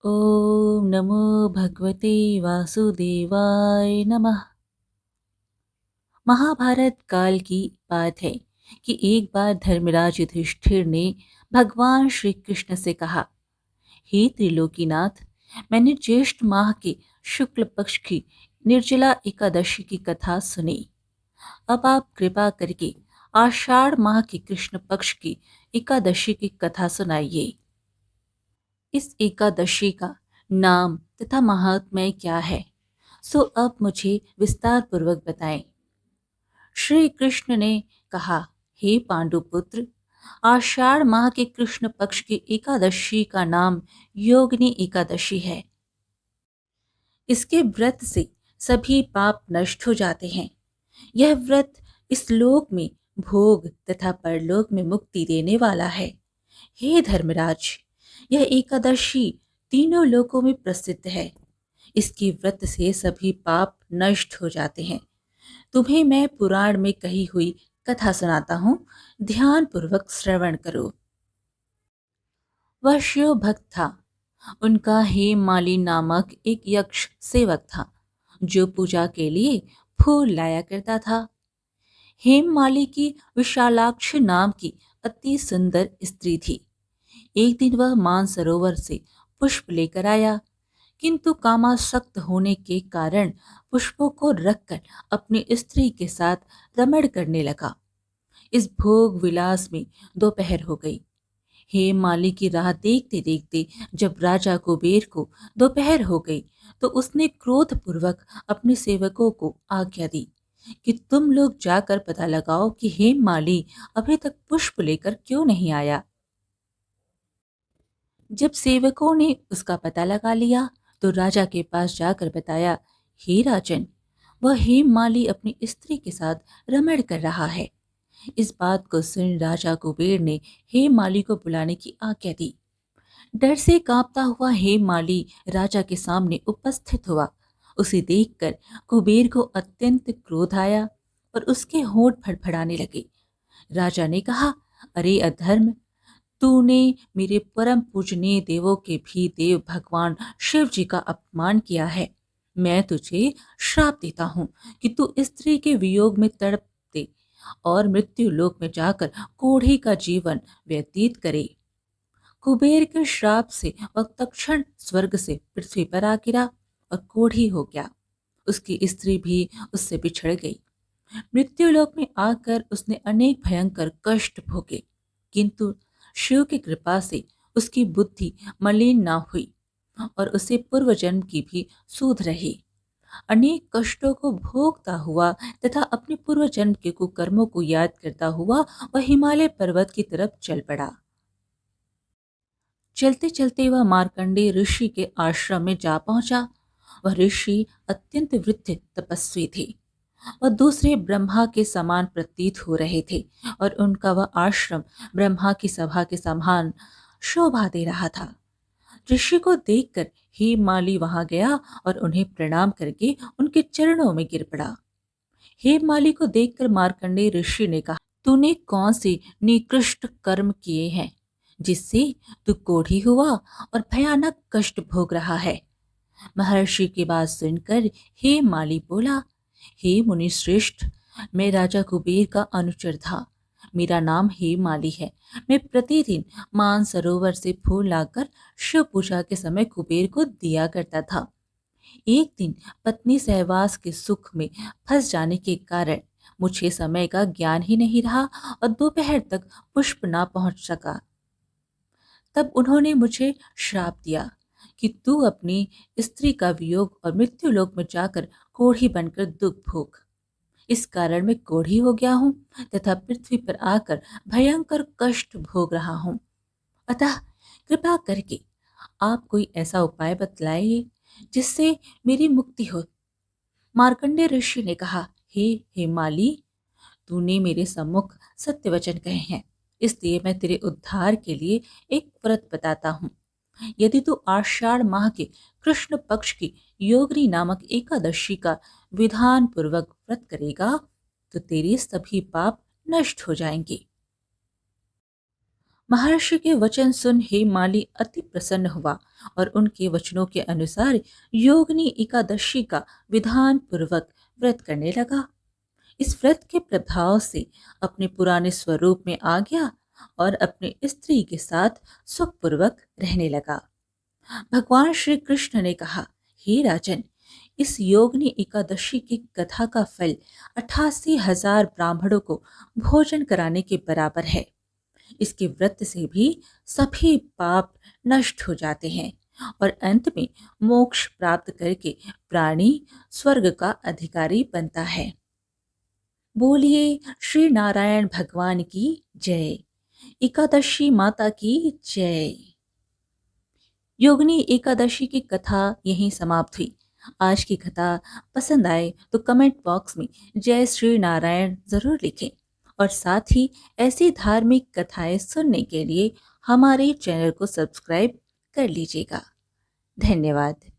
ओम नमो भगवते वासुदेवाय नमः। महाभारत काल की बात है कि एक बार धर्मराज युधिष्ठिर ने भगवान श्री कृष्ण से कहा, हे त्रिलोकीनाथ, मैंने ज्येष्ठ माह के शुक्ल पक्ष की निर्जला एकादशी की कथा सुनी। अब आप कृपा करके आषाढ़ माह की कृष्ण पक्ष की एकादशी की कथा सुनाइए। इस एकादशी का नाम तथा महात्म्य क्या है, सो अब मुझे विस्तार पूर्वक बताएं। श्री कृष्ण ने कहा, हे पांडुपुत्र, आषाढ़ माह के कृष्ण पक्ष की एकादशी का नाम योगिनी एकादशी है। इसके व्रत से सभी पाप नष्ट हो जाते हैं। यह व्रत इस लोक में भोग तथा परलोक में मुक्ति देने वाला है। हे धर्मराज, यह एकादशी तीनों लोकों में प्रसिद्ध है। इसके व्रत से सभी पाप नष्ट हो जाते हैं। तुम्हें मैं पुराण में कही हुई कथा सुनाता हूँ, ध्यान पूर्वक श्रवण करो। वह शिव भक्त था। उनका हेममाली नामक एक यक्ष सेवक था, जो पूजा के लिए फूल लाया करता था। हेममाली की विशालाक्ष नाम की अति सुंदर स्त्री थी। एक दिन वह मानसरोवर से पुष्प लेकर आया, किंतु कामासक्त होने के कारण पुष्पों को रखकर अपनी स्त्री के साथ रमण करने लगा। इस भोग विलास में दोपहर हो गई। हेममाली की राह देखते देखते जब राजा कुबेर को दोपहर हो गई, तो उसने क्रोधपूर्वक अपने सेवकों को आज्ञा दी कि तुम लोग जाकर पता लगाओ कि हेममाली अभी तक पुष्प लेकर क्यों नहीं आया। जब सेवकों ने उसका पता लगा लिया, तो राजा के पास जाकर बताया, हे राजन, वह हेममाली अपनी स्त्री के साथ रमण कर रहा है। इस बात को सुन राजा कुबेर ने हेममाली को बुलाने की आज्ञा दी। डर से कांपता हुआ हेममाली राजा के सामने उपस्थित हुआ। उसे देखकर कुबेर को अत्यंत क्रोध आया और उसके होंठ फड़फड़ाने लगे। राजा ने कहा, अरे अधर्म, तूने मेरे परम पूजनीय देवों के भी देव भगवान शिव जी का अपमान किया है। मैं तुझे श्राप देता हूँ कि तू स्त्री के वियोग में तड़प दे और मृत्यु लोक में जाकर कोढ़ी का जीवन व्यतीत करे। कुबेर के श्राप से वह तत्क्षण स्वर्ग से पृथ्वी पर आ गिरा और कोढ़ी हो गया। उसकी स्त्री भी उससे बिछड़ गई। मृत्युलोक में आकर उसने अनेक भयंकर कष्ट भोगे, किंतु शिव की कृपा से उसकी बुद्धि मलिन ना हुई और उसे पूर्व जन्म की भी सूध रही। अनेक कष्टों को भोगता हुआ तथा अपने पूर्व जन्म के कुकर्मों को याद करता हुआ वह हिमालय पर्वत की तरफ चल पड़ा। चलते चलते वह मार्कंडेय ऋषि के आश्रम में जा पहुंचा। वह ऋषि अत्यंत वृद्ध तपस्वी थे। वह दूसरे ब्रह्मा के समान प्रतीत हो रहे थे और उनका वह आश्रम ब्रह्मा की सभा के समान शोभा दे रहा था। ऋषि को देखकर हेममाली वहां गया और उन्हें प्रणाम करके उनके चरणों में गिर पड़ा। हेममाली को देखकर मार्कंडेय ऋषि ने कहा, तूने कौन से निकृष्ट कर्म किए हैं जिससे तू कोढ़ी हुआ और भयानक कष्ट भोग रहा है। महर्षि की बात सुनकर हेममाली बोला, हे मुनि श्रेष्ठ, मैं राजा कुबेर का अनुचर था। मेरा नाम हेममाली है। मैं प्रतिदिन मानसरोवर से फूल लाकर शिव पूजा के समय कुबेर को दिया करता था। एक दिन पत्नी सहवास के सुख में फंस जाने के कारण मुझे समय का ज्ञान ही नहीं रहा और दोपहर तक पुष्प ना पहुंच सका। तब उन्होंने मुझे श्राप दिया कि तू अपनी स्त्री का वियोग और मृत्युलोक में जाकर कोढ़ी बनकर दुख भोग। इस कारण मैं कोढ़ी हो गया हूँ तथा पृथ्वी पर आकर भयंकर कष्ट भोग रहा हूँ। अतः कृपा करके आप कोई ऐसा उपाय बतलाइए जिससे मेरी मुक्ति हो। मार्कंडेय ऋषि ने कहा, हे हेमाली, तूने मेरे सम्मुख सत्य वचन कहे हैं, इसलिए मैं तेरे उद्धार के लिए एक व्रत बताता हूँ। यदि तू आषाढ़ माह के कृष्ण पक्ष की योगिनी नामक एकादशी का विधान पूर्वक व्रत करेगा, तो तेरे सभी पाप नष्ट हो जाएंगे। महर्षि के वचन सुन हेमाली अति प्रसन्न हुआ और उनके वचनों के अनुसार योगिनी एकादशी का विधान पूर्वक व्रत करने लगा। इस व्रत के प्रभाव से अपने पुराने स्वरूप में आ गया और अपनी स्त्री के साथ सुखपूर्वक रहने लगा। भगवान श्री कृष्ण ने कहा, हे राजन, इस योगिनी एकादशी की कथा का फल 88,000 ब्राह्मणों को भोजन कराने के बराबर है। इसके व्रत से भी सभी पाप नष्ट हो जाते हैं और अंत में मोक्ष प्राप्त करके प्राणी स्वर्ग का अधिकारी बनता है। बोलिए श्री नारायण भगवान की जय। एकादशी माता की जय। योगिनी एकादशी की कथा यहीं समाप्त हुई। आज की कथा पसंद आए तो कमेंट बॉक्स में जय श्री नारायण जरूर लिखें और साथ ही ऐसी धार्मिक कथाएं सुनने के लिए हमारे चैनल को सब्सक्राइब कर लीजिएगा। धन्यवाद।